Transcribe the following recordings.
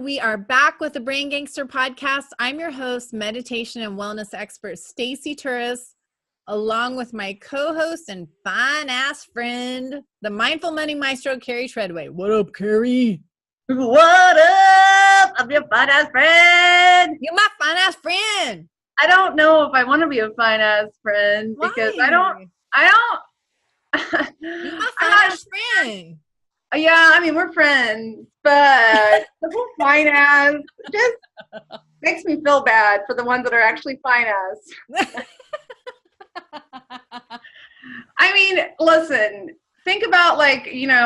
We are back with the Brain Gangster Podcast. I'm your host, meditation and wellness expert, Stacey Turis, along with my co-host and fine-ass friend, the Mindful Money Maestro, Carrie Tredway. What up, Carrie? What up? I'm your fine-ass friend. You're my fine-ass friend. I don't know if I want to be a fine-ass friend. Why? Because I don't. You're my fine-ass friend. Yeah, I mean, we're friends, but the whole fine-ass just makes me feel bad for the ones that are actually fine-ass. I mean, listen, think about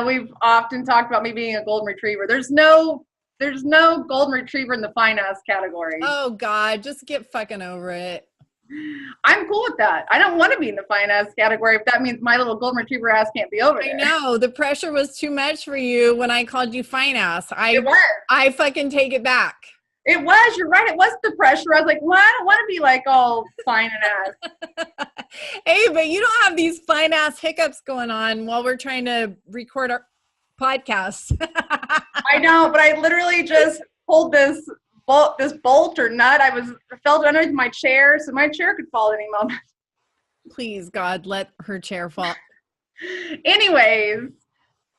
we've often talked about me being a golden retriever. There's no golden retriever in the fine-ass category. Oh, God, just get fucking over it. I'm cool with that. I don't want to be in the fine ass category if that means my little golden retriever ass can't be over there. I know. The pressure was too much for you when I called you fine ass. It was. I fucking take it back. It was. You're right. It was the pressure. I was like, well, I don't want to be like all fine and ass. Hey, but you don't have these fine ass hiccups going on while we're trying to record our podcast. I know, but I literally just pulled this bolt or nut. I felt underneath my chair, so my chair could fall at any moment. Please, God, let her chair fall. Anyways,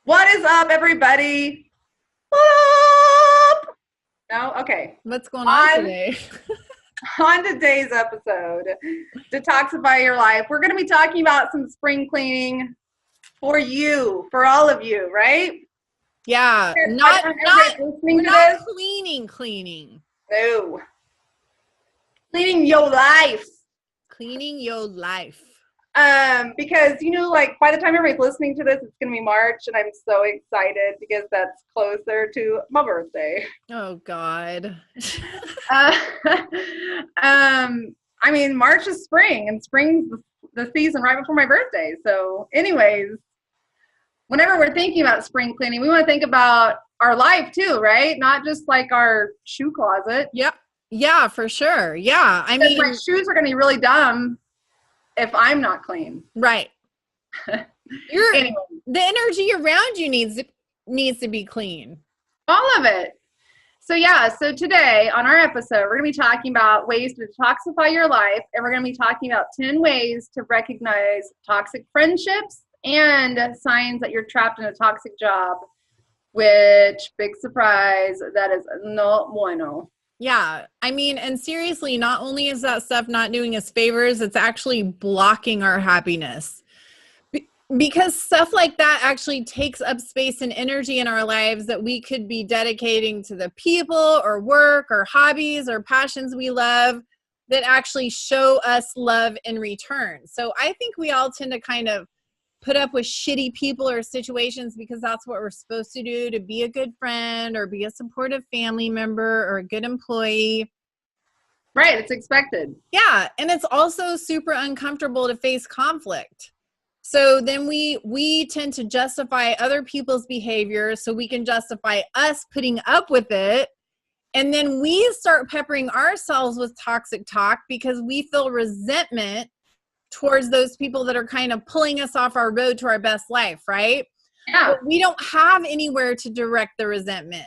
what is up, everybody? What up? No? Okay. What's going on today? On today's episode, Detoxify Your Life, we're going to be talking about some spring cleaning for you, for all of you, right? Yeah, we're not cleaning. No. Cleaning your life. Cleaning your life. Because, by the time everybody's listening to this, it's going to be March, and I'm so excited because that's closer to my birthday. Oh, God. I mean, March is spring, and spring's the season right before my birthday. So, anyways, whenever we're thinking about spring cleaning, we want to think about our life too, right? Not just like our shoe closet. Yep. Yeah, for sure. Yeah. I mean, my shoes are going to be really dumb if I'm not clean. Right. Anyway. The energy around you needs to be clean. All of it. So today on our episode, we're going to be talking about ways to detoxify your life, and we're going to be talking about 10 ways to recognize toxic friendships and signs that you're trapped in a toxic job, which, big surprise, that is no bueno. Yeah. I mean, and seriously, not only is that stuff not doing us favors, it's actually blocking our happiness. Because stuff like that actually takes up space and energy in our lives that we could be dedicating to the people or work or hobbies or passions we love that actually show us love in return. So I think we all tend to kind of put up with shitty people or situations because that's what we're supposed to do, to be a good friend or be a supportive family member or a good employee. Right. It's expected. Yeah. And it's also super uncomfortable to face conflict. So then we tend to justify other people's behavior so we can justify us putting up with it. And then we start peppering ourselves with toxic talk because we feel resentment towards those people that are kind of pulling us off our road to our best life, right? Yeah. But we don't have anywhere to direct the resentment.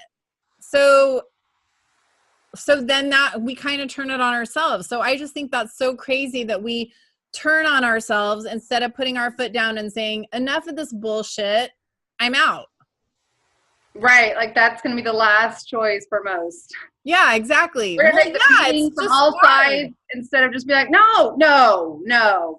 So then that we kind of turn it on ourselves. So I just think that's so crazy that we turn on ourselves instead of putting our foot down and saying, enough of this bullshit, I'm out. Right. Like that's going to be the last choice for most. Yeah, exactly. We're going to take the from all sides instead of just be like, no,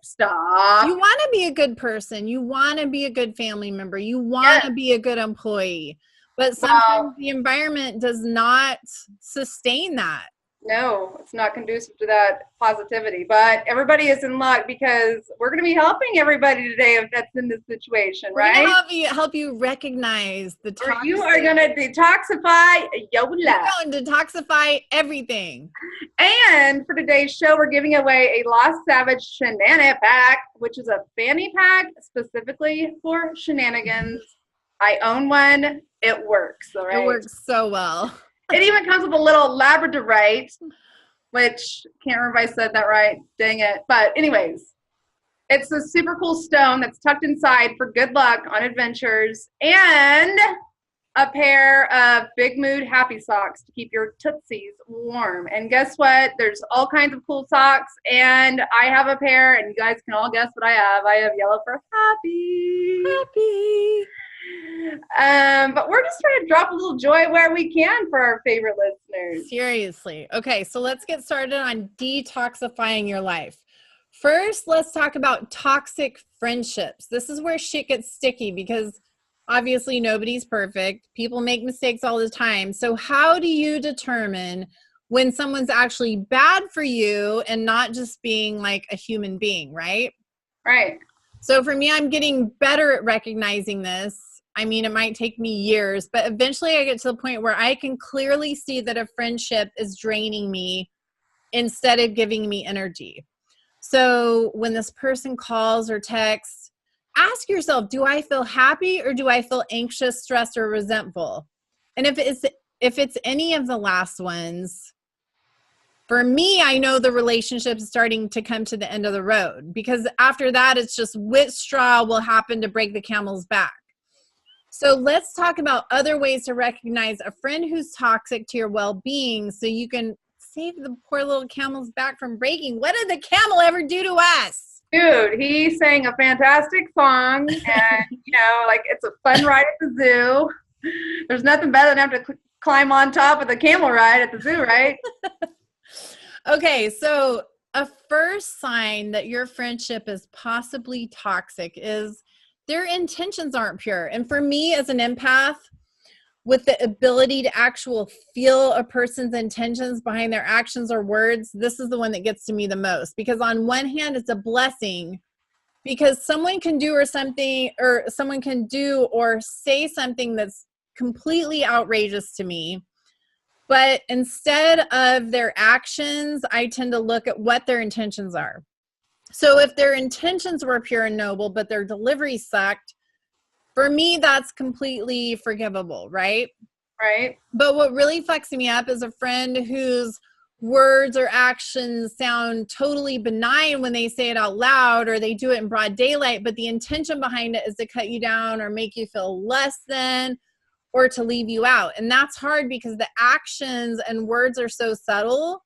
stop. You want to be a good person. You want to be a good family member. You want to be a good employee. But sometimes the environment does not sustain that. No, it's not conducive to that positivity. But everybody is in luck because we're going to be helping everybody today if that's in this situation, right? We're going to help you recognize the toxic. You are going to detoxify your life. You're going to detoxify everything. And for today's show, we're giving away a Lost Savage Shenani Pack, which is a fanny pack specifically for shenanigans. I own one. It works, all right? It works so well. It even comes with a little labradorite, which can't remember if I said that right. Dang it. But anyways, it's a super cool stone that's tucked inside for good luck on adventures. And a pair of Big Mood Happy Socks to keep your tootsies warm. And guess what? There's all kinds of cool socks, and I have a pair, and you guys can all guess what I have. I have yellow for happy. Happy. But we're just trying to drop a little joy where we can for our favorite listeners. Seriously. Okay, so let's get started on detoxifying your life. First, let's talk about toxic friendships. This is where shit gets sticky because obviously nobody's perfect. People make mistakes all the time. So how do you determine when someone's actually bad for you and not just being like a human being, right? Right. So for me, I'm getting better at recognizing this. I mean, it might take me years, but eventually I get to the point where I can clearly see that a friendship is draining me instead of giving me energy. So when this person calls or texts, ask yourself, do I feel happy or do I feel anxious, stressed, or resentful? And if it's any of the last ones, for me, I know the relationship is starting to come to the end of the road because after that, it's just which straw will happen to break the camel's back. So let's talk about other ways to recognize a friend who's toxic to your well-being so you can save the poor little camel's back from breaking. What did the camel ever do to us? Dude, he sang a fantastic song and, like it's a fun ride at the zoo. There's nothing better than having to climb on top of the camel ride at the zoo, right? Okay, so a first sign that your friendship is possibly toxic is their intentions aren't pure. And for me as an empath, with the ability to actually feel a person's intentions behind their actions or words, this is the one that gets to me the most. Because on one hand, it's a blessing because someone can do or say something that's completely outrageous to me. But instead of their actions, I tend to look at what their intentions are. So if their intentions were pure and noble, but their delivery sucked, for me, that's completely forgivable, right? Right. But what really fucks me up is a friend whose words or actions sound totally benign when they say it out loud or they do it in broad daylight, but the intention behind it is to cut you down or make you feel less than or to leave you out. And that's hard because the actions and words are so subtle,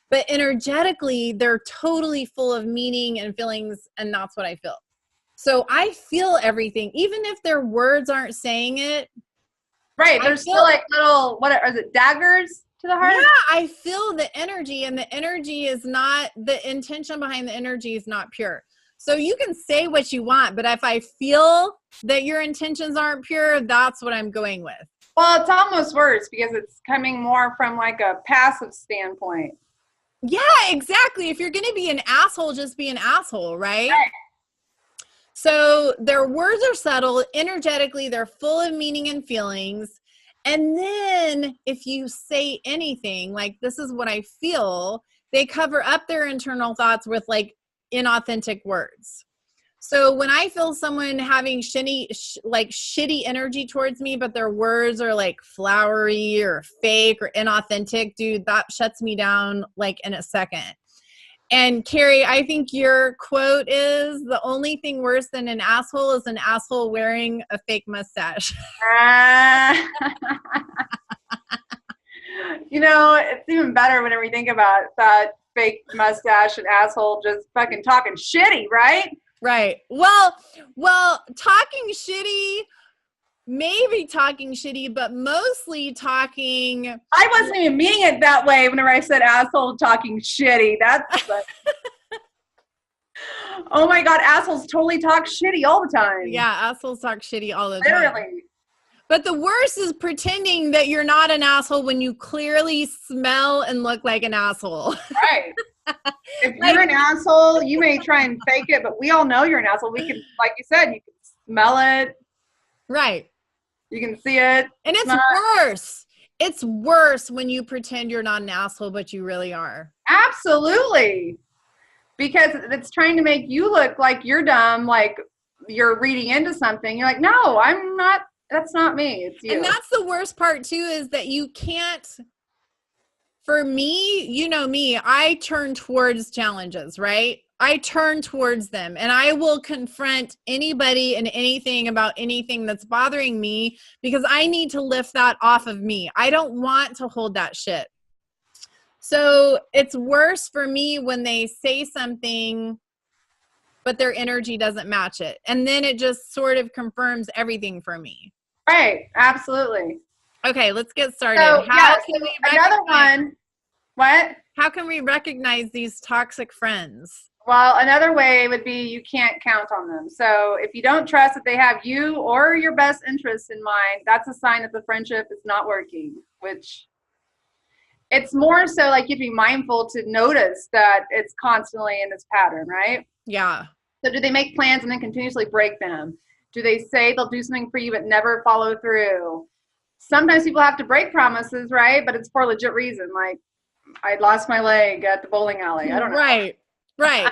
but energetically, they're totally full of meaning and feelings, and that's what I feel. So I feel everything, even if their words aren't saying it. Right. There's still like little, is it, daggers to the heart? Yeah, I feel the energy, and the energy is not, the intention behind the energy is not pure. So you can say what you want, but if I feel that your intentions aren't pure, that's what I'm going with. Well, it's almost worse because it's coming more from like a passive standpoint. Yeah, exactly. If you're going to be an asshole, just be an asshole, right? So their words are subtle. Energetically, they're full of meaning and feelings. And then if you say anything like, this is what I feel, they cover up their internal thoughts with like inauthentic words. So when I feel someone having shitty energy towards me, but their words are like flowery or fake or inauthentic, dude, that shuts me down like in a second. And Carrie, I think your quote is, the only thing worse than an asshole is an asshole wearing a fake mustache. It's even better whenever we think about that fake mustache and asshole just fucking talking shitty, right? Right. Well, talking shitty, maybe talking shitty, but mostly talking. I wasn't even meaning it that way whenever I said asshole talking shitty. That's like, oh my God, assholes totally talk shitty all the time. Yeah, assholes talk shitty all the time. Literally. But the worst is pretending that you're not an asshole when you clearly smell and look like an asshole. Right. If you're an asshole, you may try and fake it, but we all know you're an asshole. We can, like you said, you can smell it. Right. You can see it. And it's worse. It's worse when you pretend you're not an asshole, but you really are. Absolutely. Because it's trying to make you look like you're dumb, like you're reading into something. You're like, no, I'm not. That's not me. It's you. And that's the worst part too, is that you can't. For me, you know me, I turn towards challenges, right? I turn towards them and I will confront anybody and anything about anything that's bothering me because I need to lift that off of me. I don't want to hold that shit. So it's worse for me when they say something, but their energy doesn't match it. And then it just sort of confirms everything for me. Right. Absolutely. Okay, let's get started. So, another one. What? How can we recognize these toxic friends? Well, another way would be you can't count on them. So if you don't trust that they have you or your best interests in mind, that's a sign that the friendship is not working, which it's more so like you'd be mindful to notice that it's constantly in this pattern, right? Yeah. So do they make plans and then continuously break them? Do they say they'll do something for you but never follow through? Sometimes people have to break promises, right? But it's for a legit reason. Like, I lost my leg at the bowling alley. I don't know. Right. Right.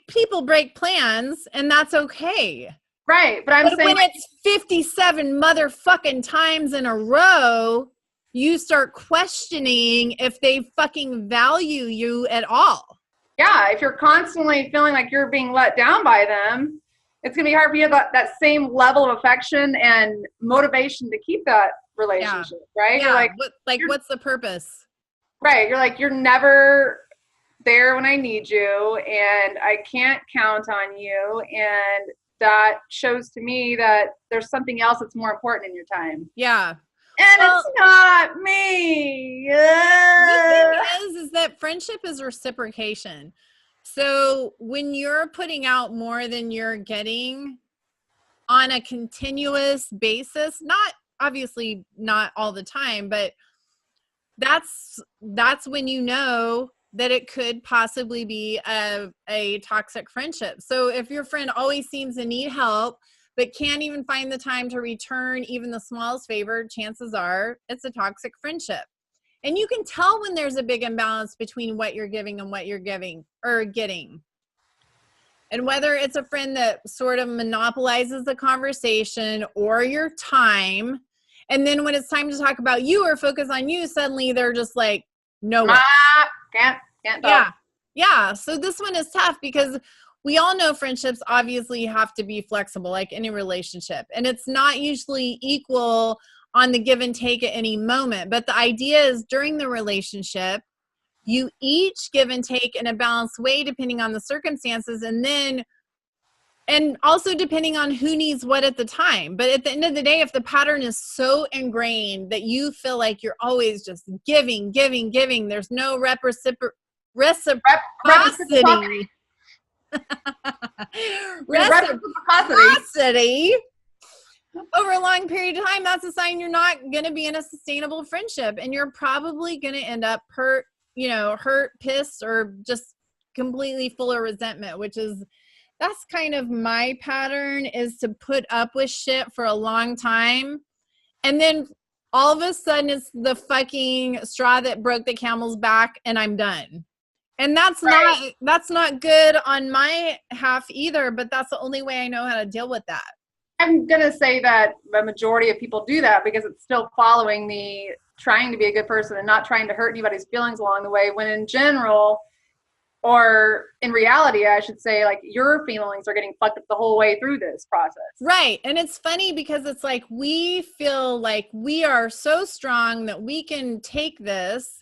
People break plans and that's okay. Right. But I'm saying when it's 57 motherfucking times in a row, you start questioning if they fucking value you at all. Yeah. If you're constantly feeling like you're being let down by them, it's going to be hard for you to have that same level of affection and motivation to keep that relationship. Right. Yeah. You're what's the purpose? Right. You're like, you're never there when I need you and I can't count on you. And that shows to me that there's something else that's more important in your time. Yeah. And it's not me. The thing is that friendship is reciprocation. So when you're putting out more than you're getting on a continuous basis, obviously not all the time, but that's when you know that it could possibly be a toxic friendship. So if your friend always seems to need help, but can't even find the time to return even the smallest favor, chances are it's a toxic friendship. And you can tell when there's a big imbalance between what you're giving and what you're giving or getting. And whether it's a friend that sort of monopolizes the conversation or your time, and then when it's time to talk about you or focus on you, suddenly they're just like, no way. Can't talk. Yeah. So this one is tough because we all know friendships obviously have to be flexible, like any relationship. And it's not usually equal on the give and take at any moment. But the idea is during the relationship, you each give and take in a balanced way depending on the circumstances and also depending on who needs what at the time. But at the end of the day, if the pattern is so ingrained that you feel like you're always just giving, there's no reciprocity. Reciprocity over a long period of time, that's a sign you're not going to be in a sustainable friendship. And you're probably going to end up hurt, pissed, or just completely full of resentment, that's kind of my pattern, is to put up with shit for a long time. And then all of a sudden it's the fucking straw that broke the camel's back and I'm done. And that's not good on my half either, but that's the only way I know how to deal with that. I'm going to say that the majority of people do that because it's still following the trying to be a good person and not trying to hurt anybody's feelings along the way, when in general, or in reality, I should say, like, your feelings are getting fucked up the whole way through this process. Right. And it's funny because it's like we feel like we are so strong that we can take this,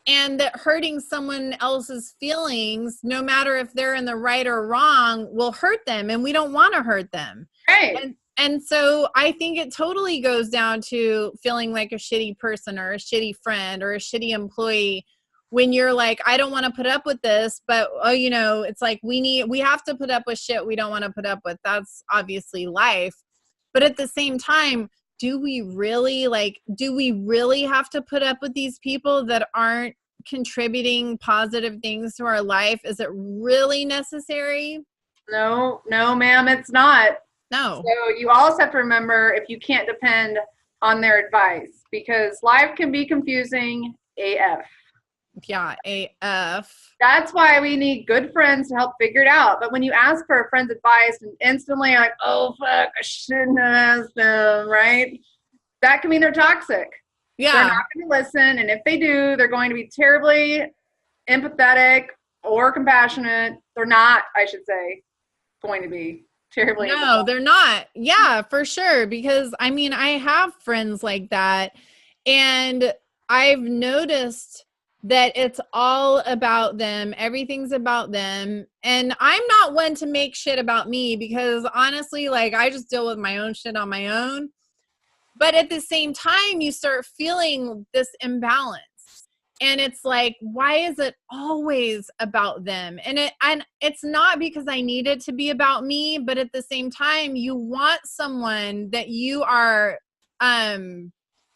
and that hurting someone else's feelings, no matter if they're in the right or wrong, will hurt them. And we don't want to hurt them. Right. And so I think it totally goes down to feeling like a shitty person or a shitty friend or a shitty employee when you're like, I don't want to put up with this, but it's like we have to put up with shit we don't want to put up with. That's obviously life. But at the same time, do we really have to put up with these people that aren't contributing positive things to our life? Is it really necessary? No, ma'am, it's not. No. So you also have to remember, if you can't depend on their advice, because life can be confusing AF. Yeah, AF. That's why we need good friends to help figure it out. But when you ask for a friend's advice and instantly you're like, oh, fuck, I shouldn't have asked them, right? That can mean they're toxic. Yeah. They're not going to listen. And if they do, they're going to be terribly empathetic or compassionate. They're not, I should say, going to be terribly. No, they're not. Yeah, for sure. Because I mean, I have friends like that, and I've noticed that it's all about them. Everything's about them. And I'm not one to make shit about me because honestly, like I just deal with my own shit on my own. But at the same time, you start feeling this imbalance. And it's like, why is it always about them? And it's not because I need it to be about me, but at the same time, you want someone that you are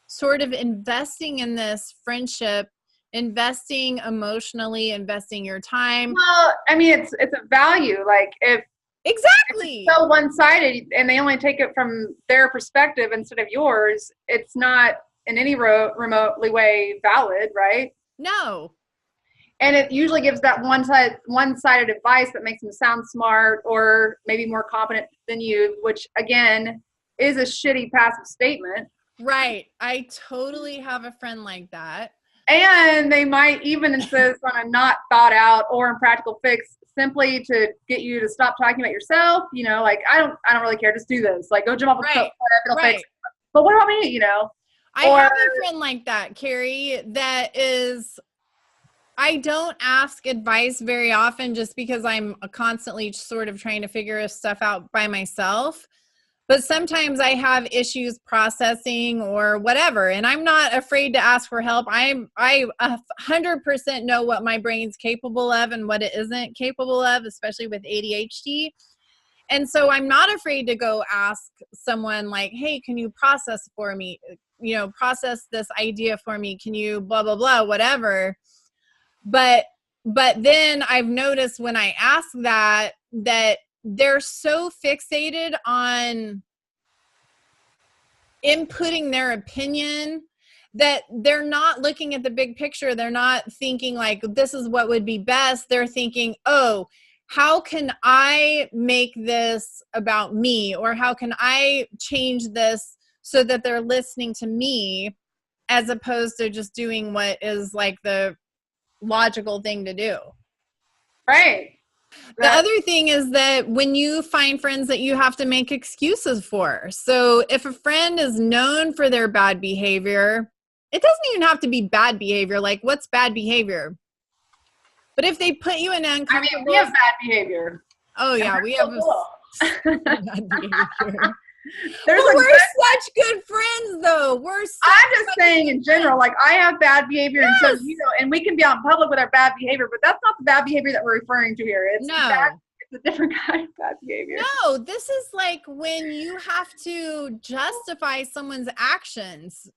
sort of investing in this friendship, investing emotionally, investing your time. Well, I mean, it's a value. Like if exactly it's so one-sided and they only take it from their perspective instead of yours, it's not in any remotely way valid, right? No. And it usually gives that one-sided advice that makes them sound smart or maybe more competent than you, which again is a shitty passive statement. Right. I totally have a friend like that. And they might even insist on a not thought out or impractical fix simply to get you to stop talking about yourself. You know, like I don't really care. Just do this. Like go jump off a cliff. It'll fix it. But what about me? You know, I have a friend like that, Carrie, that is, I don't ask advice very often just because I'm constantly sort of trying to figure stuff out by myself. But sometimes I have issues processing or whatever, and I'm not afraid to ask for help. I 100% know what my brain's capable of and what it isn't capable of, especially with ADHD. And so I'm not afraid to go ask someone like, hey, can you process for me? You know, process this idea for me. Can you blah, blah, blah, whatever. But then I've noticed when I ask that they're so fixated on inputting their opinion that they're not looking at the big picture. They're not thinking like, this is what would be best. They're thinking, oh, how can I make this about me? Or how can I change this so that they're listening to me as opposed to just doing what is like the logical thing to do. Right. The other thing is that when you find friends that you have to make excuses for. So if a friend is known for their bad behavior, it doesn't even have to be bad behavior. Like what's bad behavior? But if they put you in uncomfortable... I mean, we have bad behavior. Oh yeah, we have bad behavior. We're such good friends though. I'm just saying in general, like I have bad behavior and so you know, and we can be out in public with our bad behavior, but that's not the bad behavior that we're referring to here. It's a different kind of bad behavior. No, this is like when you have to justify someone's actions.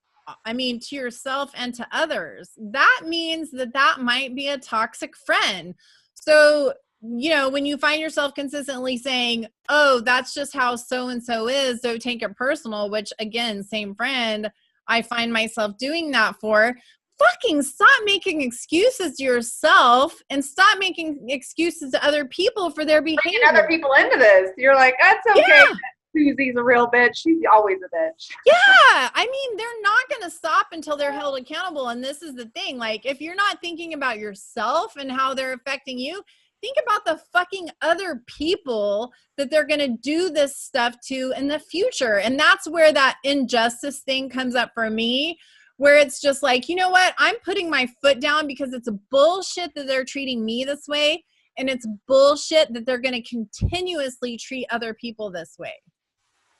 I mean, to yourself and to others. That means that might be a toxic friend. So you know, when you find yourself consistently saying, oh, that's just how so-and-so is, don't take it personal, which again, same friend, I find myself doing that for, fucking stop making excuses to yourself and stop making excuses to other people for their behavior. Bringing other people into this. You're like, that's okay. Yeah. Susie's a real bitch. She's always a bitch. Yeah. I mean, they're not going to stop until they're held accountable. And this is the thing. Like, if you're not thinking about yourself and how they're affecting you, think about the fucking other people that they're going to do this stuff to in the future. And that's where that injustice thing comes up for me, where it's just like, you know what? I'm putting my foot down because it's bullshit that they're treating me this way. And it's bullshit that they're going to continuously treat other people this way.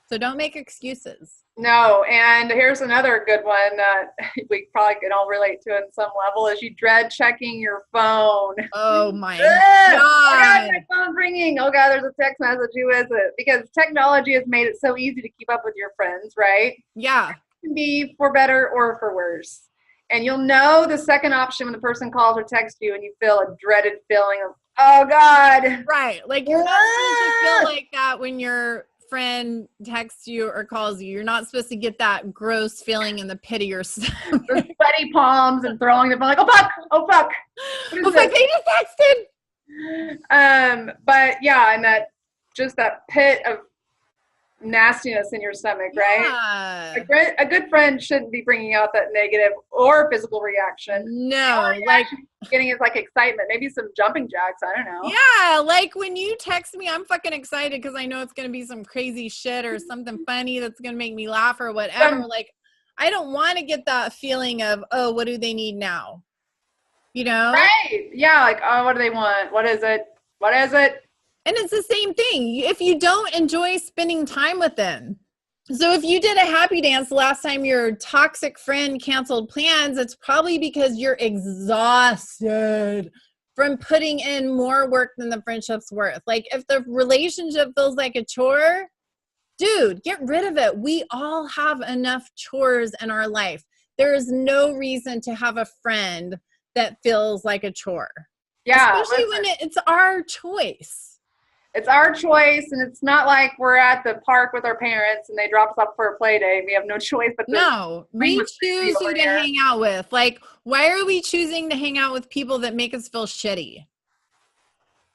So don't make excuses. No, and here's another good one that we probably can all relate to in some level is you dread checking your phone. Oh my God. Oh God, my phone's ringing. Oh God, there's a text message. Who is it? Because technology has made it so easy to keep up with your friends, right? Yeah. It can be for better or for worse. And you'll know the second option when the person calls or texts you and you feel a dreaded feeling of, oh God. Right. Like you're not supposed to feel like that when your friend texts you or calls you. You're not supposed to get that gross feeling in the pit of your stomach. The sweaty palms and throwing the phone like, oh fuck, oh fuck. Oh fuck, they just texted. But yeah, and that pit of nastiness in your stomach, right? Yeah. A good friend shouldn't be bringing out that negative or physical reaction. No, like getting is like excitement, maybe some jumping jacks. I don't know. yeah, like when you text me, I'm fucking excited because I know it's gonna be some crazy shit or something funny that's gonna make me laugh or whatever. Like I don't want to get that feeling of, oh, what do they need now? You know? Right. Yeah, like, oh, what do they want? What is it? What is it? And it's the same thing. If you don't enjoy spending time with them. So if you did a happy dance the last time your toxic friend canceled plans, it's probably because you're exhausted from putting in more work than the friendship's worth. Like if the relationship feels like a chore, dude, get rid of it. We all have enough chores in our life. There is no reason to have a friend that feels like a chore. Yeah. Especially when it's our choice. It's our choice, and it's not like we're at the park with our parents and they drop us off for a play day. We have no choice but to. No, we choose who to hang out with. Like, why are we choosing to hang out with people that make us feel shitty?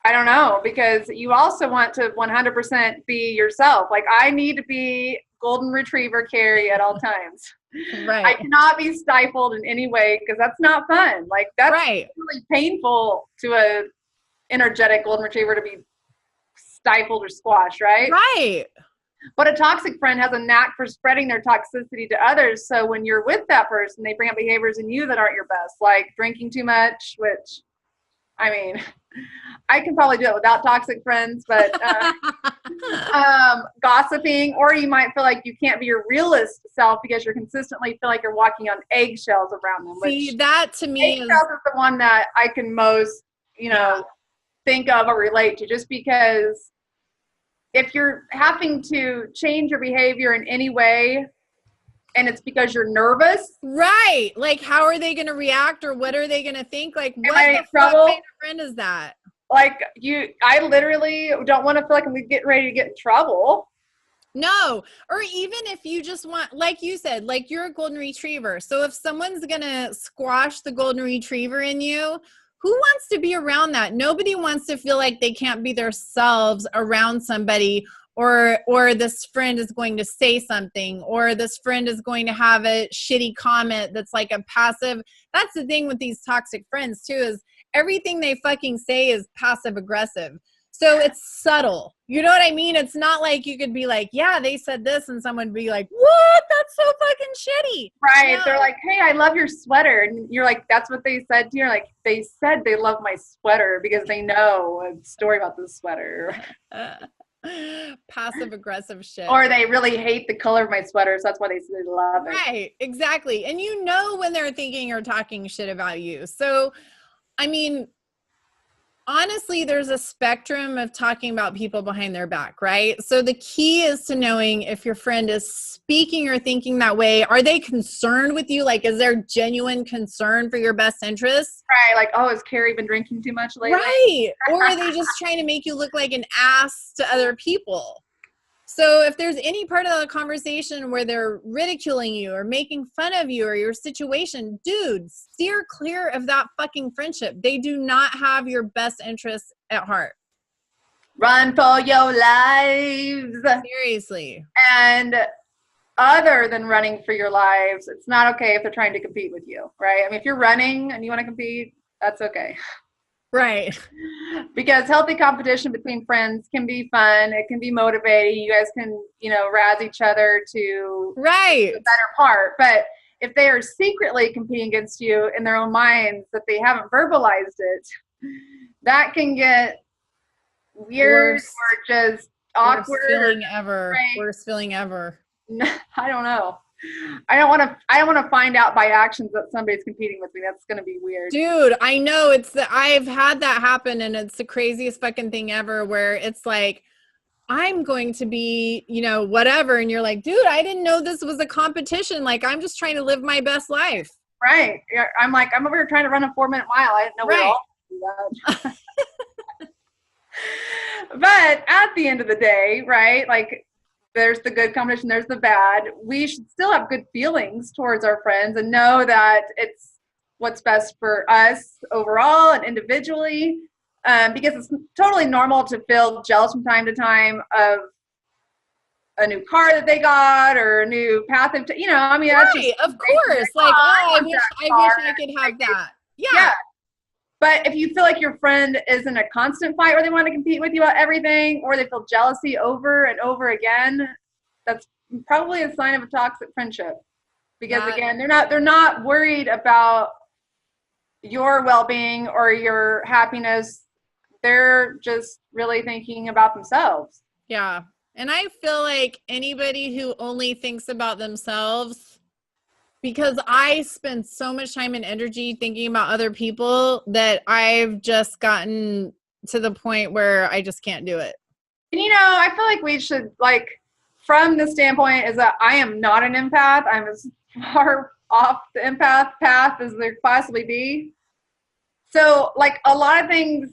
I don't know, because you also want to 100% be yourself. Like, I need to be golden retriever Carrie at all times. Right. I cannot be stifled in any way because that's not fun. Like, that's right. really painful to a energetic golden retriever to be stifled or squashed, right? Right. But a toxic friend has a knack for spreading their toxicity to others. So when you're with that person, they bring up behaviors in you that aren't your best, like drinking too much, which, I mean, I can probably do it without toxic friends, but gossiping, or you might feel like you can't be your realist self because you're consistently feel like you're walking on eggshells around them. See, that to me is the one that I can most, think of or relate to, just because if you're having to change your behavior in any way and it's because you're nervous. Right. Like, how are they going to react or what are they going to think? Like, what the fuck kind of friend is that? Like, I literally don't want to feel like I'm getting ready to get in trouble. No. Or even if you just want, like you said, like you're a golden retriever. So if someone's going to squash the golden retriever in you, who wants to be around that? Nobody wants to feel like they can't be themselves around somebody, or this friend is going to say something, or this friend is going to have a shitty comment that's like a passive. That's the thing with these toxic friends too, is everything they fucking say is passive aggressive. So it's subtle. You know what I mean? It's not like you could be like, yeah, they said this, and someone would be like, what? That's so fucking shitty. Right. No. They're like, hey, I love your sweater. And you're like, that's what they said to you? Like, they said they love my sweater because they know a story about this sweater. Passive aggressive shit. Or they really hate the color of my sweater, so that's why they say they love it. Right. Exactly. And you know when they're thinking or talking shit about you. So, I mean, honestly, there's a spectrum of talking about people behind their back, right? So the key is to knowing if your friend is speaking or thinking that way. Are they concerned with you? Like, is there genuine concern for your best interests? Right. Like, oh, has Carrie been drinking too much lately? Right. Or are they just trying to make you look like an ass to other people? So if there's any part of the conversation where they're ridiculing you or making fun of you or your situation, dude, steer clear of that fucking friendship. They do not have your best interests at heart. Run for your lives. Seriously. And other than running for your lives, it's not okay if they're trying to compete with you, right? I mean, if you're running and you want to compete, that's okay. Right. Because healthy competition between friends can be fun. It can be motivating. You guys can, razz each other to the better part. But if they are secretly competing against you in their own minds that they haven't verbalized it, that can get weird or just awkward. Worst feeling ever. I don't know. I don't want to find out by actions that somebody's competing with me. That's going to be weird. Dude, I know I've had that happen, and it's the craziest fucking thing ever, where it's like, I'm going to be, whatever. And you're like, dude, I didn't know this was a competition. Like, I'm just trying to live my best life. Right. I'm like, I'm over here trying to run a 4-minute mile. I didn't know we all do that. But at the end of the day, right, like, there's the good competition, there's the bad. We should still have good feelings towards our friends and know that it's what's best for us overall and individually, because it's totally normal to feel jealous from time to time of a new car that they got or a new path of, I mean, that's just, of course. Like, I wish I could have that. Yeah. But if you feel like your friend is in a constant fight or they want to compete with you about everything, or they feel jealousy over and over again, that's probably a sign of a toxic friendship. Because again, they're not worried about your well-being or your happiness. They're just really thinking about themselves. Yeah. And I feel like anybody who only thinks about themselves, because I spend so much time and energy thinking about other people that I've just gotten to the point where I just can't do it. And, I feel like we should, like, from the standpoint is that I am not an empath. I'm as far off the empath path as there could possibly be. So, like, a lot of things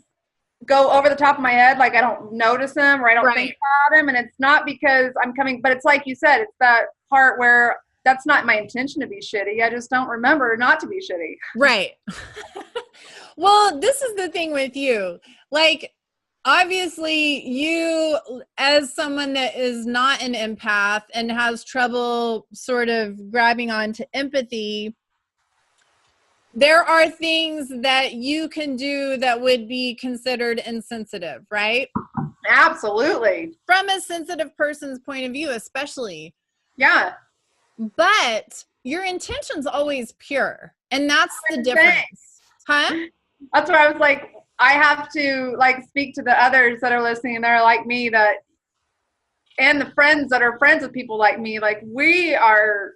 go over the top of my head. Like, I don't notice them or I don't think about them. And it's not because but it's like you said, it's that part where that's not my intention to be shitty. I just don't remember not to be shitty. Right. Well, this is the thing with you. Like, obviously, you, as someone that is not an empath and has trouble sort of grabbing onto empathy, there are things that you can do that would be considered insensitive, right? Absolutely. From a sensitive person's point of view, especially. Yeah. But your intention's always pure. And that's the difference. Huh? That's where I was like, I have to, like, speak to the others that are listening and that are like me, and the friends that are friends with people like me. Like, we are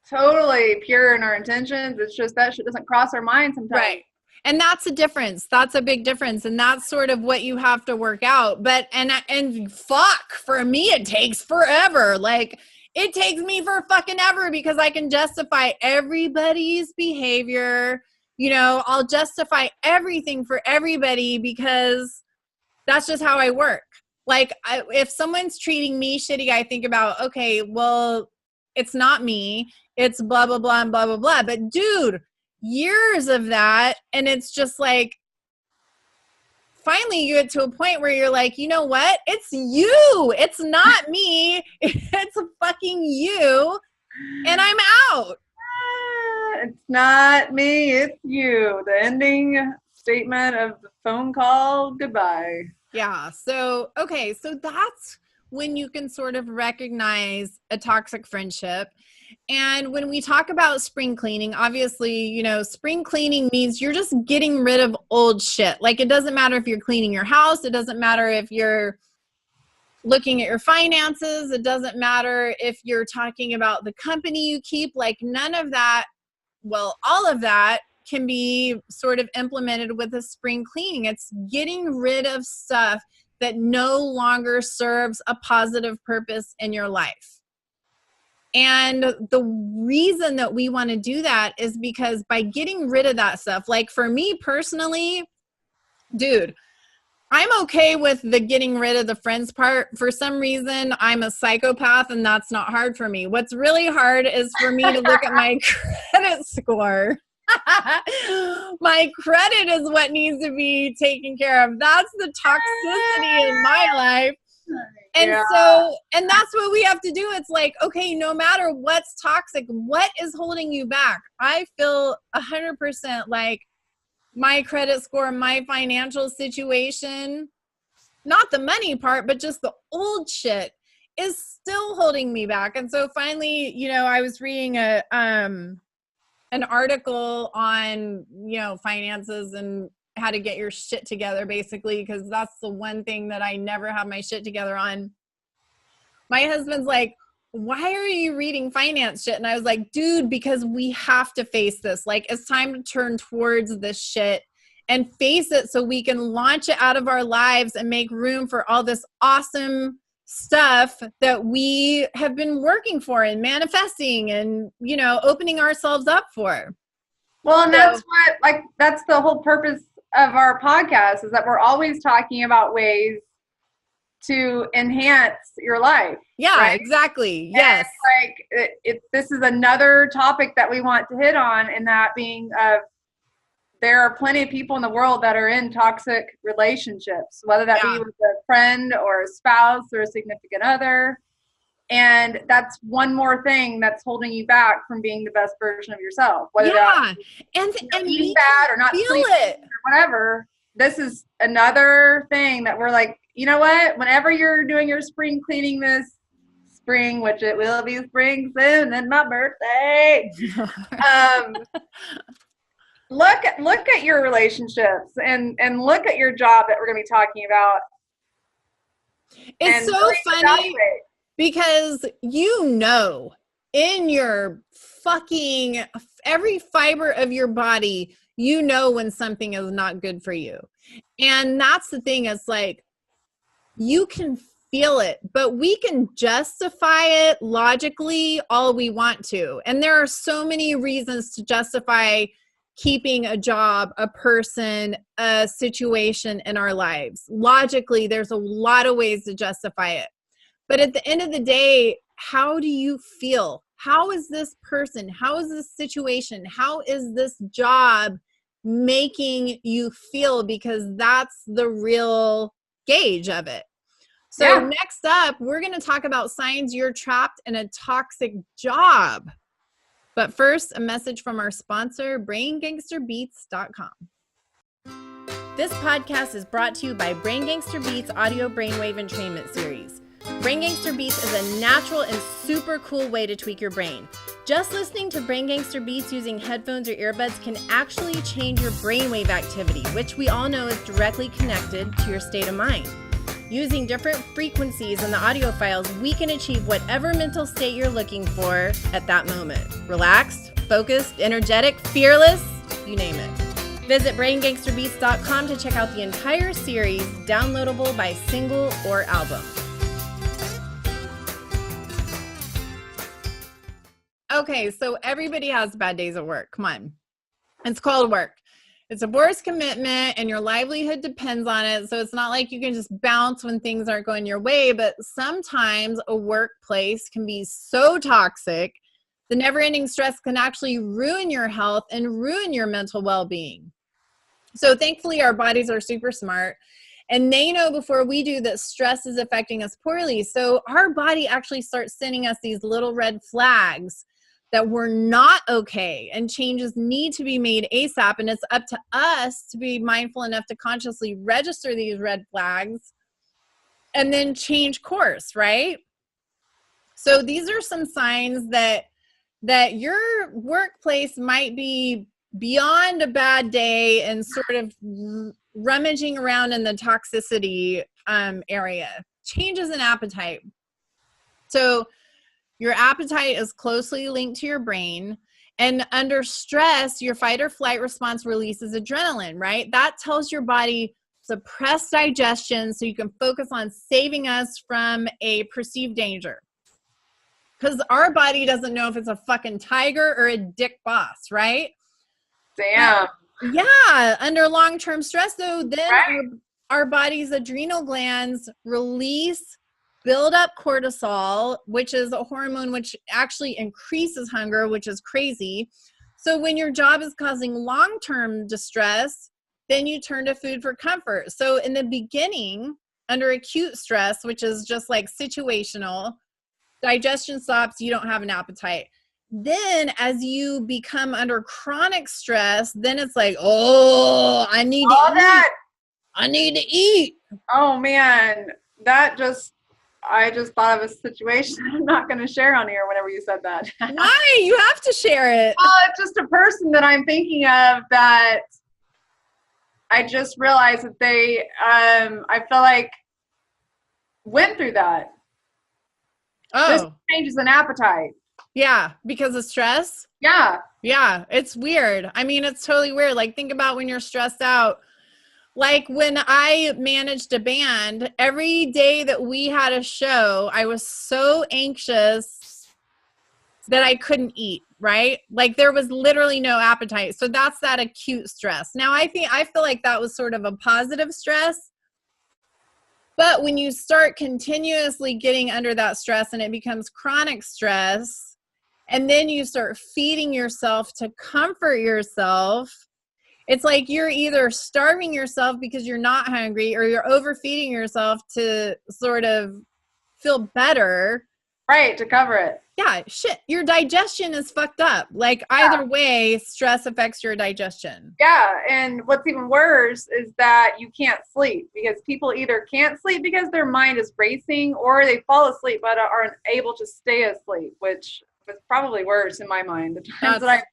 totally pure in our intentions. It's just that shit doesn't cross our mind sometimes. Right. And that's a difference. That's a big difference. And that's sort of what you have to work out. But, and fuck, for me, it takes forever. Like, it takes me for fucking ever because I can justify everybody's behavior. I'll justify everything for everybody because that's just how I work. Like, if someone's treating me shitty, I think about, okay, well, it's not me. It's blah, blah, blah, and blah, blah, blah. But dude, years of that. And it's just like, finally you get to a point where you're like, you know what? It's you. It's not me. It's fucking you. And I'm out. It's not me. It's you. The ending statement of the phone call. Goodbye. Yeah. So, okay. So that's when you can sort of recognize a toxic friendship. And when we talk about spring cleaning, obviously, spring cleaning means you're just getting rid of old shit. Like, it doesn't matter if you're cleaning your house. It doesn't matter if you're looking at your finances. It doesn't matter if you're talking about the company you keep. Like, none of that, well, all of that can be sort of implemented with a spring cleaning. It's getting rid of stuff that no longer serves a positive purpose in your life. And the reason that we want to do that is because by getting rid of that stuff, like for me personally, dude, I'm okay with the getting rid of the friends part. For some reason, I'm a psychopath and that's not hard for me. What's really hard is for me to look at my credit score. My credit is what needs to be taken care of. That's the toxicity in my life. And and that's what we have to do. It's like, okay, no matter what's toxic, what is holding you back? I feel 100% like my credit score, my financial situation, not the money part, but just the old shit is still holding me back. And so finally, I was reading an article on, finances and how to get your shit together, basically, because that's the one thing that I never have my shit together on. My husband's like, why are you reading finance shit? And I was like, dude, because we have to face this. Like, it's time to turn towards this shit and face it so we can launch it out of our lives and make room for all this awesome stuff that we have been working for and manifesting and, opening ourselves up for. Well, and that's the whole purpose of our podcast, is that we're always talking about ways to enhance your life. Yeah, right? Exactly. Yes. And this is another topic that we want to hit on, and that being there are plenty of people in the world that are in toxic relationships, whether that be with a friend or a spouse or a significant other. And that's one more thing that's holding you back from being the best version of yourself. Whether that's and eating bad or not sleeping or whatever. This is another thing that we're like, you know what? Whenever you're doing your spring cleaning this spring, which it will be spring soon, and my birthday. Look at your relationships and look at your job that we're going to be talking about. It's so funny because in your fucking every fiber of your body, when something is not good for you. And that's the thing. It's like, you can feel it, but we can justify it logically all we want to. And there are so many reasons to justify keeping a job, a person, a situation in our lives. Logically, there's a lot of ways to justify it. But at the end of the day, how do you feel? How is this person? How is this situation? How is this job making you feel? Because that's the real gauge of it. So next up, we're going to talk about signs you're trapped in a toxic job. But first, a message from our sponsor, BrainGangsterBeats.com. This podcast is brought to you by Brain Gangster Beats Audio Brainwave Entrainment Series. Brain Gangster Beats is a natural and super cool way to tweak your brain. Just listening to Brain Gangster Beats using headphones or earbuds can actually change your brainwave activity, which we all know is directly connected to your state of mind. Using different frequencies in the audio files, we can achieve whatever mental state you're looking for at that moment. Relaxed, focused, energetic, fearless, you name it. Visit BrainGangsterBeats.com to check out the entire series, downloadable by single or album. Okay, so everybody has bad days at work. Come on. It's called work. It's a forced commitment and your livelihood depends on it. So it's not like you can just bounce when things aren't going your way, but sometimes a workplace can be so toxic, the never-ending stress can actually ruin your health and ruin your mental well-being. So thankfully our bodies are super smart and they know before we do that stress is affecting us poorly. So our body actually starts sending us these little red flags that we're not okay and changes need to be made ASAP. And it's up to us to be mindful enough to consciously register these red flags and then change course, right? So these are some signs that your workplace might be beyond a bad day and sort of rummaging around in the toxicity area. Changes in appetite. So your appetite is closely linked to your brain. And under stress, your fight or flight response releases adrenaline, right? That tells your body suppress digestion so you can focus on saving us from a perceived danger. Because our body doesn't know if it's a fucking tiger or a dick boss, right? Damn. Yeah. Under long-term stress, though, then our body's adrenal glands build up cortisol, which is a hormone which actually increases hunger, which is crazy. So when your job is causing long-term distress, then you turn to food for comfort. So in the beginning, under acute stress, which is just like situational, digestion stops, you don't have an appetite. Then as you become under chronic stress, then it's like, oh, I need to eat. Oh man, I just thought of a situation I'm not going to share on here whenever you said that. Why? You have to share it. It's just a person that I'm thinking of that I just realized that they, I feel like, went through that. Oh. This changes in appetite. Yeah, because of stress? Yeah. Yeah, it's weird. I mean, it's totally weird. Like, think about when you're stressed out. Like when I managed a band, every day that we had a show, I was so anxious that I couldn't eat, right? Like there was literally no appetite. So that's that acute stress. Now I feel like that was sort of a positive stress. But when you start continuously getting under that stress and it becomes chronic stress, and then you start feeding yourself to comfort yourself, it's like you're either starving yourself because you're not hungry or you're overfeeding yourself to sort of feel better. Right, to cover it. Yeah, shit. Your digestion is fucked up. Like either way, stress affects your digestion. Yeah, and what's even worse is that you can't sleep because people either can't sleep because their mind is racing or they fall asleep but aren't able to stay asleep, which is probably worse in my mind. The times that I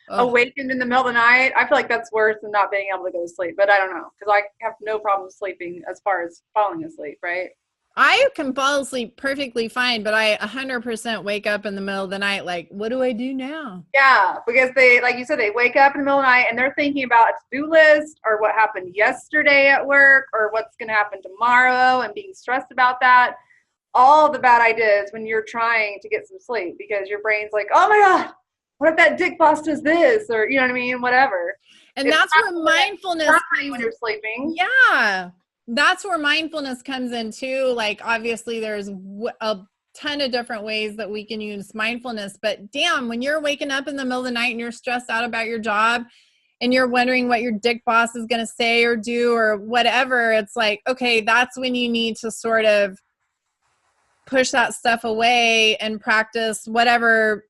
awakened in the middle of the night, I feel like that's worse than not being able to go to sleep, but I don't know because I have no problem sleeping as far as falling asleep, right? I can fall asleep perfectly fine, but I 100% wake up in the middle of the night like, what do I do now? Yeah, because they, like you said, they wake up in the middle of the night and they're thinking about a to-do list or what happened yesterday at work or what's going to happen tomorrow and being stressed about that. All the bad ideas when you're trying to get some sleep because your brain's like, oh my God, what if that dick boss does this? Or, you know what I mean? Whatever. And that's where mindfulness when you're sleeping. Yeah. That's where mindfulness comes in too. Like, obviously there's a ton of different ways that we can use mindfulness, but damn, when you're waking up in the middle of the night and you're stressed out about your job and you're wondering what your dick boss is going to say or do or whatever, it's like, okay, that's when you need to sort of push that stuff away and practice whatever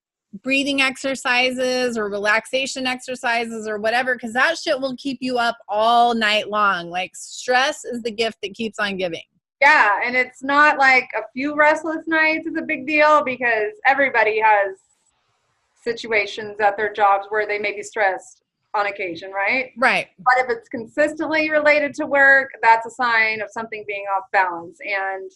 breathing exercises or relaxation exercises or whatever, because that shit will keep you up all night long. Like, stress is the gift that keeps on giving. Yeah, and it's not like a few restless nights is a big deal because everybody has situations at their jobs where they may be stressed on occasion, right? Right. But if it's consistently related to work, that's a sign of something being off balance. And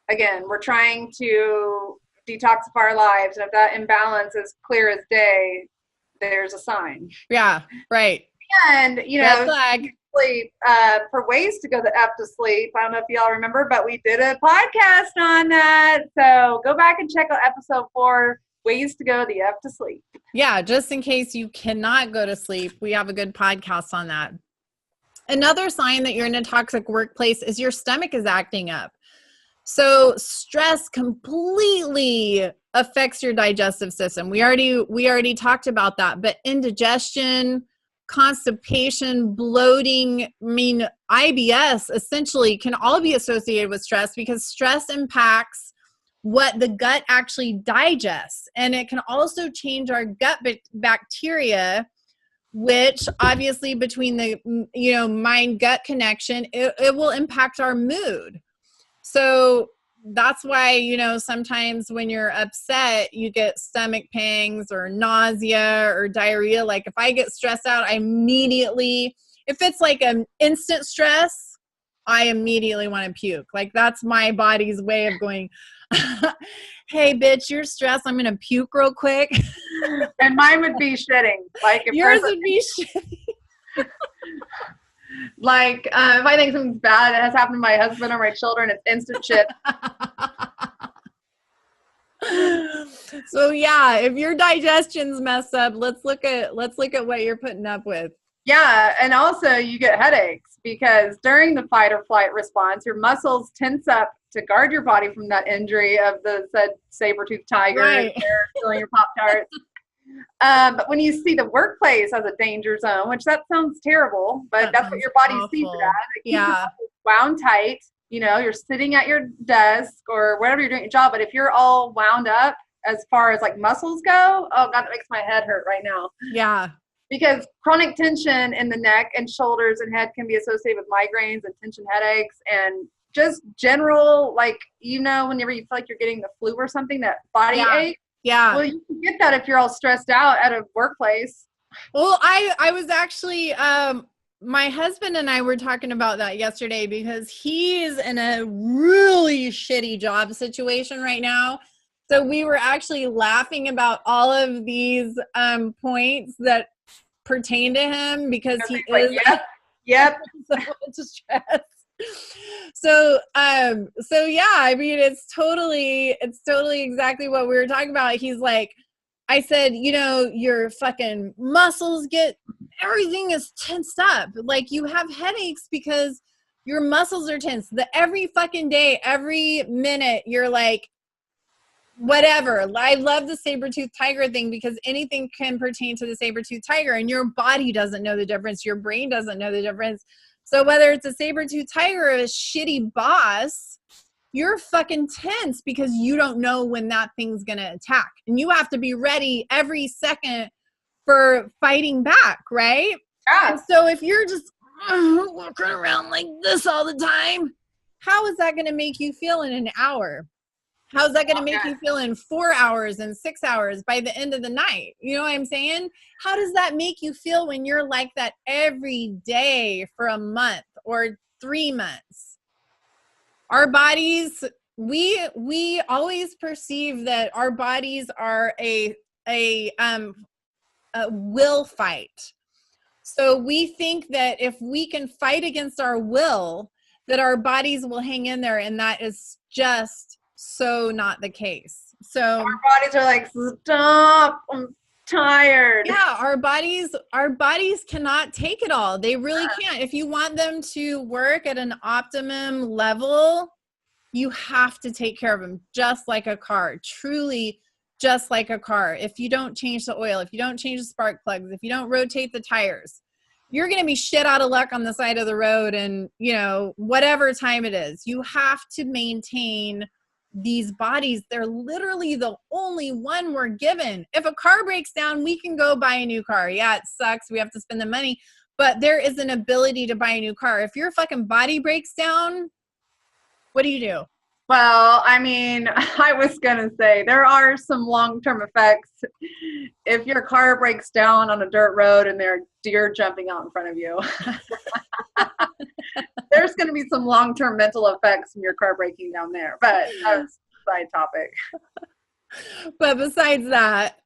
again, we're trying to detoxify our lives, and if that imbalance is clear as day, there's a sign. Yeah, right. And Red flag. Sleep, for ways to go the F to sleep. I don't know if y'all remember, but we did a podcast on that. So go back and check out episode 4, ways to go the F to sleep. Yeah, just in case you cannot go to sleep, we have a good podcast on that. Another sign that you're in a toxic workplace is your stomach is acting up. So stress completely affects your digestive system. We already talked about that, but indigestion, constipation, bloating, IBS essentially can all be associated with stress because stress impacts what the gut actually digests. And it can also change our gut bacteria, which obviously between the, mind-gut connection, it will impact our mood. So that's why, sometimes when you're upset, you get stomach pangs or nausea or diarrhea. Like if I get stressed out, if it's like an instant stress, I immediately want to puke. Like that's my body's way of going, hey bitch, you're stressed. I'm going to puke real quick. And mine would be shitting. Like if yours would be shitting. Like, if I think something's bad that has happened to my husband or my children, it's instant shit. So yeah, if your digestion's messed up, let's look at what you're putting up with. Yeah, and also you get headaches because during the fight or flight response, your muscles tense up to guard your body from that injury of the said saber-toothed tiger right. stealing your Pop-Tarts. But when you see the workplace as a danger zone, which that sounds terrible, but that's what your body sees it as. It keeps your wound tight. You're sitting at your desk or wherever you're doing your job. But if you're all wound up as far as like muscles go, oh God, that makes my head hurt right now. Yeah. Because chronic tension in the neck and shoulders and head can be associated with migraines and tension headaches and just general, like, whenever you feel like you're getting the flu or something, that body ache. Yeah. Well, you can get that if you're all stressed out at a workplace. Well, I was actually, my husband and I were talking about that yesterday because he's in a really shitty job situation right now. So we were actually laughing about all of these points that pertain to him because he is yep. so much stress. So yeah, it's totally exactly what we were talking about. He's like, I said, your fucking muscles everything is tensed up. Like you have headaches because your muscles are tense. Every fucking day, every minute, you're like, whatever. I love the saber-toothed tiger thing because anything can pertain to the saber-toothed tiger and your body doesn't know the difference. Your brain doesn't know the difference. So whether it's a saber-toothed tiger or a shitty boss, you're fucking tense because you don't know when that thing's going to attack. And you have to be ready every second for fighting back, right? Yeah. And so if you're just walking around like this all the time, how is that going to make you feel in an hour? How's that going to make you feel in 4 hours and 6 hours by the end of the night? You know what I'm saying? How does that make you feel when you're like that every day for a month or 3 months? Our bodies, we always perceive that our bodies are a will fight. So we think that if we can fight against our will, that our bodies will hang in there, and that is just so not the case. So our bodies are like, stop, I'm tired. Yeah, our bodies cannot take it all. They really can't. If you want them to work at an optimum level, you have to take care of them just like a car, truly just like a car. If you don't change the oil, if you don't change the spark plugs, if you don't rotate the tires, you're going to be shit out of luck on the side of the road. And, you know, whatever time it is, you have to maintain these bodies. They're literally the only one we're given. If a car breaks down, we can go buy a new car. Yeah, it sucks. We have to spend the money, but there is an ability to buy a new car. If your fucking body breaks down, what do you do? Well, I mean, I was going to say there are some long-term effects. If your car breaks down on a dirt road and there are deer jumping out in front of you, there's going to be some long-term mental effects from your car breaking down there. But that's a side topic. But besides that,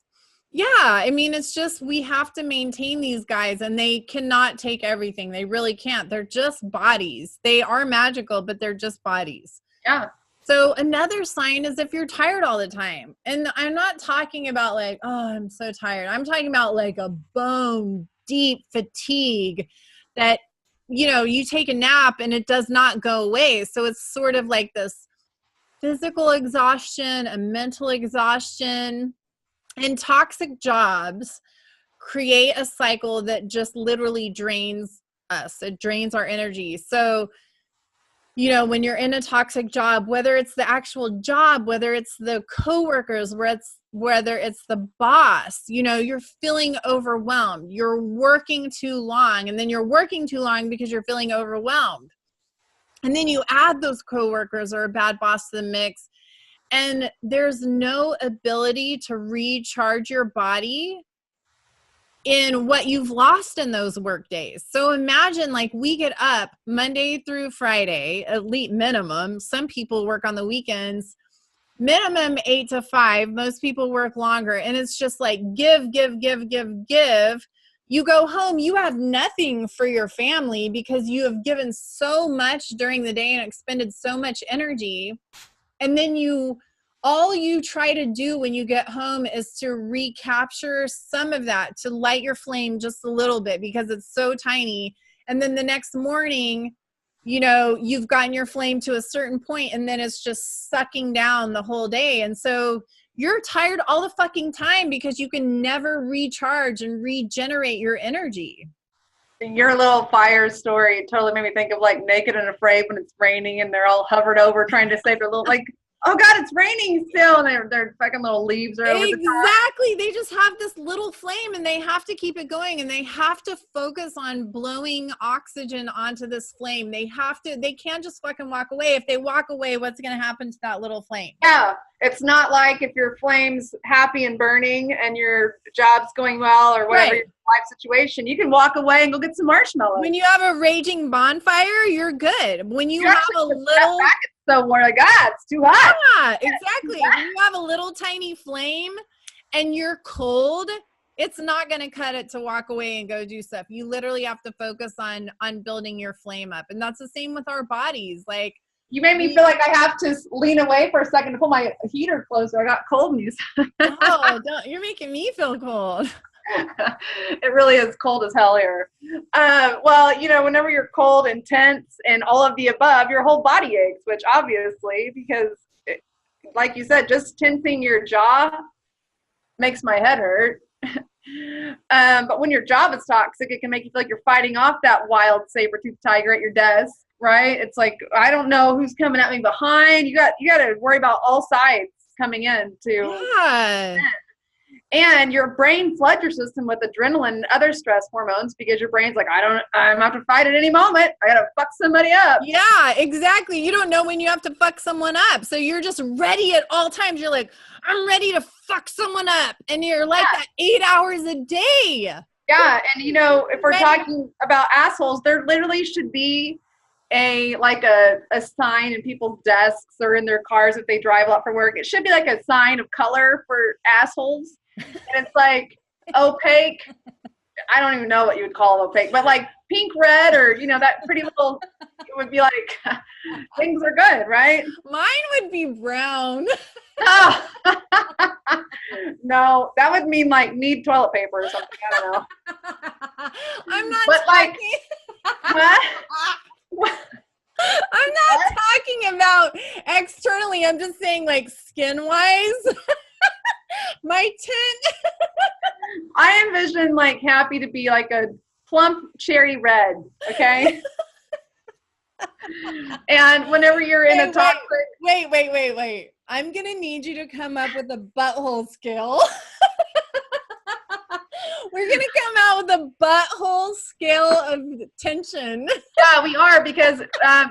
yeah, I mean, it's just we have to maintain these guys, and they cannot take everything. They really can't. They're just bodies. They are magical, but they're just bodies. Yeah. So another sign is if you're tired all the time. And I'm not talking about like, oh, I'm so tired. I'm talking about like a bone deep fatigue that, you know, you take a nap and it does not go away. So it's sort of like this physical exhaustion, a mental exhaustion, and toxic jobs create a cycle that just literally drains us. It drains our energy. So, you know, when you're in a toxic job, whether it's the actual job, whether it's the coworkers, whether it's the boss, you know, you're feeling overwhelmed. You're working too long, and then you're working too long because you're feeling overwhelmed. And then you add those coworkers or a bad boss to the mix, and there's no ability to recharge your body in what you've lost in those work days. So imagine like we get up Monday through Friday, at least minimum. Some people work on the weekends, minimum 8 to 5. Most people work longer. And it's just like give. You go home, you have nothing for your family because you have given so much during the day and expended so much energy. And then all you try to do when you get home is to recapture some of that, to light your flame just a little bit because it's so tiny. And then the next morning, you know, you've gotten your flame to a certain point and then it's just sucking down the whole day. And so you're tired all the fucking time because you can never recharge and regenerate your energy. Your little fire story totally made me think of like Naked and Afraid when it's raining and they're all hovered over trying to save their little, like, oh God, it's raining still. And their fucking little leaves are over the top. Exactly. They just have this little flame and they have to keep it going, and they have to focus on blowing oxygen onto this flame. They can't just fucking walk away. If they walk away, what's going to happen to that little flame? Yeah. It's not like if your flame's happy and burning and your job's going well or whatever your life situation, you can walk away and go get some marshmallows. When you have a raging bonfire, you're good. When you have a little... So we're like, it's too hot. Yeah, exactly. When you have a little tiny flame and you're cold, it's not going to cut it to walk away and go do stuff. You literally have to focus on building your flame up. And that's the same with our bodies. Like, you made me feel like I have to lean away for a second to pull my heater closer. I got cold when you said that. Oh, you're making me feel cold. It really is cold as hell here. Well, you know, whenever you're cold and tense and all of the above, your whole body aches, which obviously, because like you said, just tensing your jaw makes my head hurt. But when your job is toxic, it can make you feel like you're fighting off that wild saber-toothed tiger at your desk. right? It's like, I don't know who's coming at me behind. You got to worry about all sides coming in to, Yeah. and your brain floods your system with adrenaline and other stress hormones because your brain's like, I'm about to fight at any moment. I got to fuck somebody up. Yeah, exactly. You don't know when you have to fuck someone up. So you're just ready at all times. You're like, I'm ready to fuck someone up. And you're like that 8 hours a day. Yeah. And if we're talking about assholes, there literally should be a sign in people's desks or in their cars if they drive a lot for work. It should be like a sign of color for assholes. And it's like opaque. I don't even know what you would call opaque, but like pink, red, or that pretty little. It would be like things are good, right? Mine would be brown. Oh. No, that would mean like need toilet paper or something. I don't know. I'm not. But talking. What? I'm not talking about externally. I'm just saying like skin wise. My tint. I envision like happy to be like a plump cherry red, okay? And whenever you're in a toxic... Wait. I'm going to need you to come up with a butthole scale. We're going to come out with a butthole scale of tension. Yeah, we are, because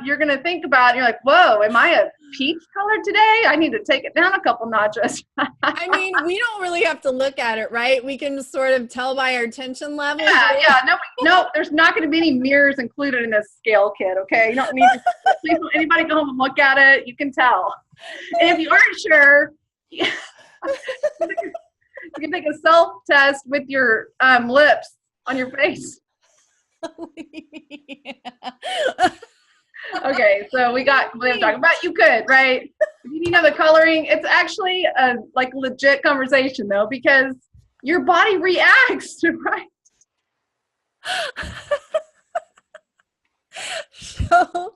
you're going to think about it. You're like, whoa, am I a peach color today? I need to take it down a couple notches. I mean, we don't really have to look at it, right? We can sort of tell by our tension level. Yeah. No, there's not going to be any mirrors included in this scale kit, okay? You don't need to, please don't anybody go home and look at it. You can tell. And if you aren't sure, you can take a self-test with your lips on your face. Okay, so we got what I'm talking about. You could, right? If you know the coloring, it's actually a like legit conversation though, because your body reacts, right? So,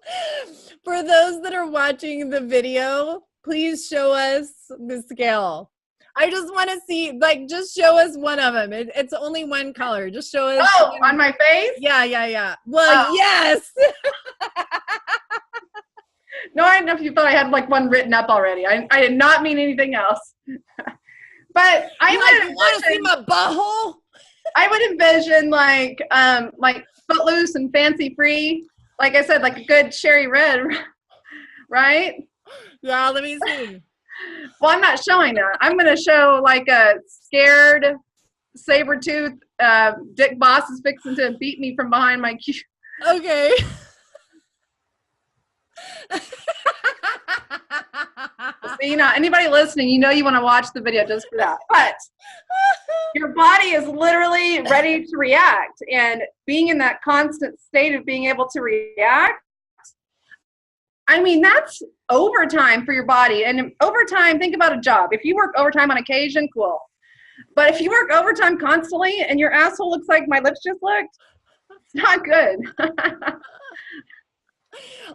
for those that are watching the video, please show us the scale. I just want to see, like, just show us one of them. It's only one color. Just show us. Oh, on my face? Yeah. Well, yes. No, I don't know if you thought I had like one written up already. I did not mean anything else. But you want to see my butthole? I would envision like Footloose and Fancy Free. Like I said, like a good cherry red, right? Yeah, let me see. Well, I'm not showing that. I'm going to show like a scared saber-tooth Dick Boss is fixing to beat me from behind my cue. Okay. So, anybody listening, you want to watch the video just for that. But your body is literally ready to react. And being in that constant state of being able to react, I mean, that's overtime for your body. And overtime, think about a job. If you work overtime on occasion, cool. But if you work overtime constantly and your asshole looks like my lips just looked, it's not good.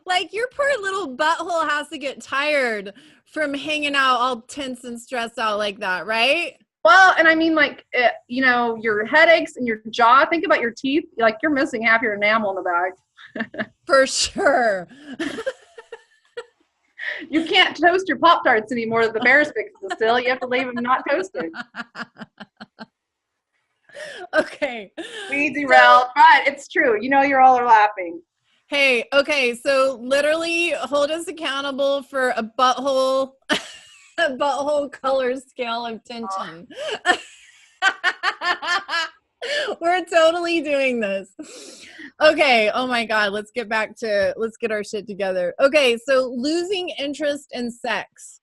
Like your poor little butthole has to get tired from hanging out all tense and stressed out like that, right? Well, and I mean, like, your headaches and your jaw, think about your teeth. Like you're missing half your enamel in the back. For sure. You can't toast your Pop-Tarts anymore. The bear's fixing still. You have to leave them not toasted. Okay. We derailed, but it's true. You're all are laughing. Hey, okay, so literally hold us accountable for a butthole color scale of tension. We're totally doing this. Okay, oh my God, let's get our shit together. Okay, so losing interest in sex.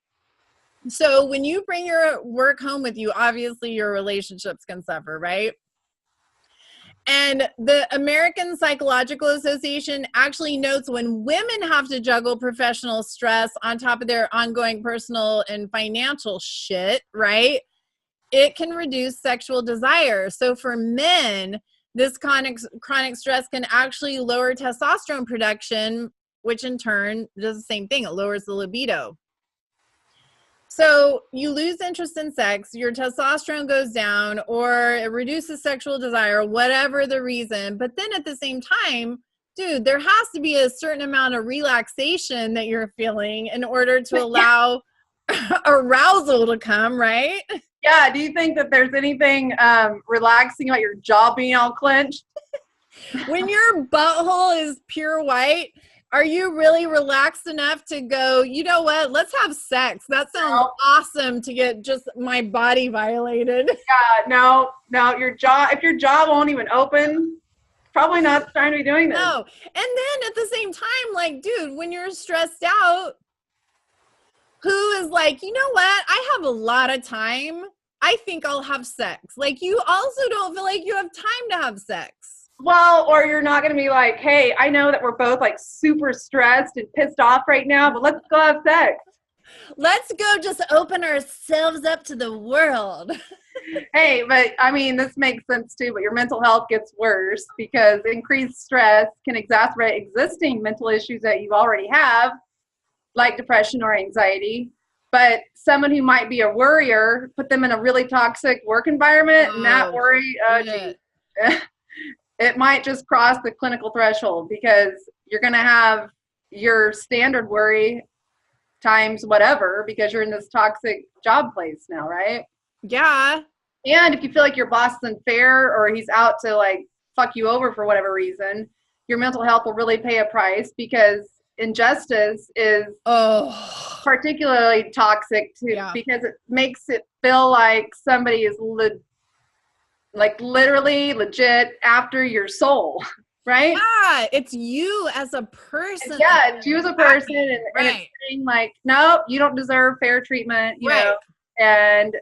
So when you bring your work home with you, obviously your relationships can suffer, right? And the American Psychological Association actually notes when women have to juggle professional stress on top of their ongoing personal and financial shit, right? It can reduce sexual desire. So for men, this chronic stress can actually lower testosterone production, which in turn does the same thing. It lowers the libido. So you lose interest in sex, your testosterone goes down, or it reduces sexual desire, whatever the reason. But then at the same time, dude, there has to be a certain amount of relaxation that you're feeling in order to allow arousal to come, right? Yeah. Do you think that there's anything relaxing about your jaw being all clenched? When your butthole is pure white, are you really relaxed enough to go, you know what, let's have sex? That sounds awesome to get just my body violated. Yeah, no, your jaw, if your jaw won't even open, probably not trying to be doing this. No. And then at the same time, like, dude, when you're stressed out, who is like, you know what, I have a lot of time. I think I'll have sex. Like, you also don't feel like you have time to have sex. Well, or you're not going to be like, hey, I know that we're both like super stressed and pissed off right now, but let's go have sex. Let's go just open ourselves up to the world. Hey, but I mean, this makes sense too, but your mental health gets worse because increased stress can exacerbate existing mental issues that you already have, like depression or anxiety. But someone who might be a worrier, put them in a really toxic work environment, and that worry, geez. It might just cross the clinical threshold because you're going to have your standard worry times whatever because you're in this toxic job place now, right? Yeah. And if you feel like your boss is unfair or he's out to like fuck you over for whatever reason, your mental health will really pay a price because injustice is particularly toxic too because it makes it feel like somebody is literally legit after your soul, right? Yeah, it's you as a person. Yeah, it's you as a person, and it's saying like, no, you don't deserve fair treatment, you know, and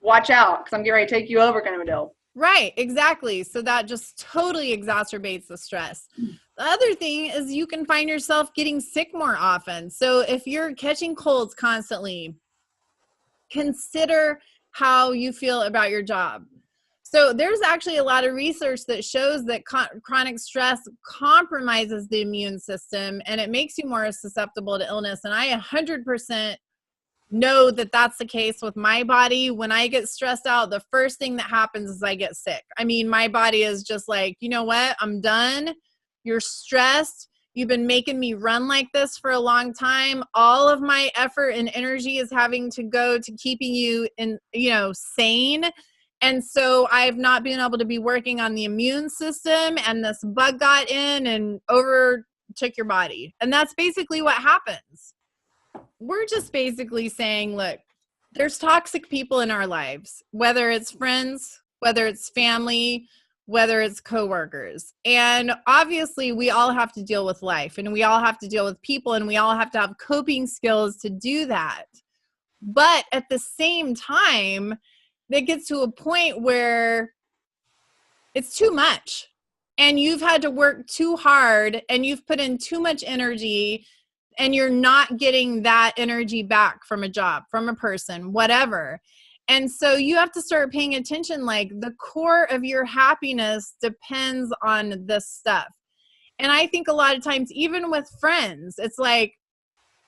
watch out because I'm getting ready to take you over, kind of a deal. Right, exactly. So that just totally exacerbates the stress. The other thing is you can find yourself getting sick more often. So if you're catching colds constantly, consider how you feel about your job. So there's actually a lot of research that shows that chronic stress compromises the immune system and it makes you more susceptible to illness. And I 100% know that that's the case with my body. When I get stressed out, the first thing that happens is I get sick. I mean, my body is just like, you know what? I'm done. You're stressed. You've been making me run like this for a long time. All of my effort and energy is having to go to keeping you sane. And so I've not been able to be working on the immune system, and this bug got in and overtook your body. And that's basically what happens. We're just basically saying, look, there's toxic people in our lives, whether it's friends, whether it's family, whether it's coworkers. And obviously we all have to deal with life and we all have to deal with people and we all have to have coping skills to do that. But at the same time, it gets to a point where it's too much and you've had to work too hard and you've put in too much energy and you're not getting that energy back from a job, from a person, whatever. And so you have to start paying attention, like the core of your happiness depends on this stuff. And I think a lot of times, even with friends, it's like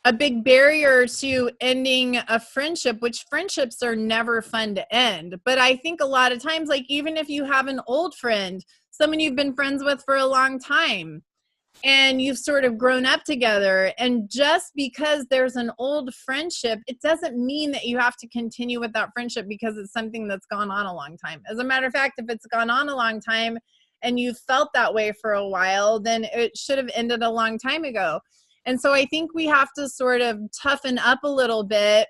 a big barrier to ending a friendship, which friendships are never fun to end. But I think a lot of times, like even if you have an old friend, someone you've been friends with for a long time, and you've sort of grown up together, and just because there's an old friendship, it doesn't mean that you have to continue with that friendship because it's something that's gone on a long time. As a matter of fact, if it's gone on a long time and you felt that way for a while, then it should have ended a long time ago. And so I think we have to sort of toughen up a little bit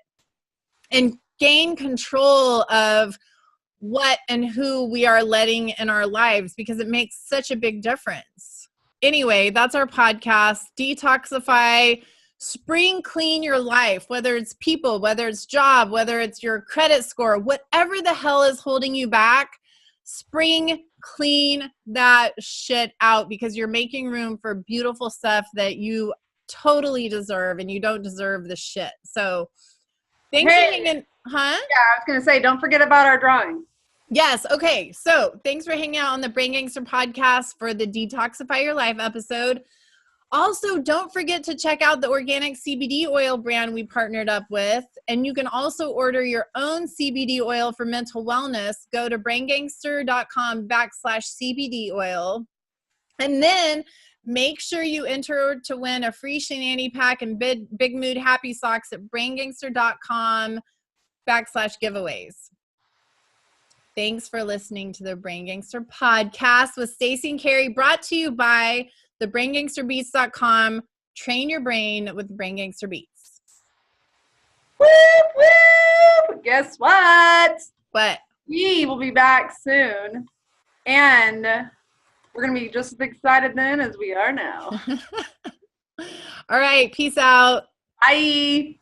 and gain control of what and who we are letting in our lives because it makes such a big difference. Anyway, that's our podcast. Detoxify, spring clean your life, whether it's people, whether it's job, whether it's your credit score, whatever the hell is holding you back, spring clean that shit out because you're making room for beautiful stuff that you totally deserve and you don't deserve the shit. So thanks for hanging, huh? Yeah, I was going to say, don't forget about our drawing. Yes. Okay. So thanks for hanging out on the Brain Gangster Podcast for the Detoxify Your Life episode. Also, don't forget to check out the organic CBD oil brand we partnered up with. And you can also order your own CBD oil for mental wellness. Go to braingangster.com/CBD oil. And then make sure you enter to win a free Shenani Pack and Big Mood Happy Socks at braingangster.com/giveaways. Thanks for listening to the Brain Gangster Podcast with Stacey and Carrie, brought to you by the BrainGangsterBeats.com. Train your brain with Brain Gangster Beats. Whoop, whoop. Guess what? What? We will be back soon. And we're going to be just as excited then as we are now. All right. Peace out. Bye.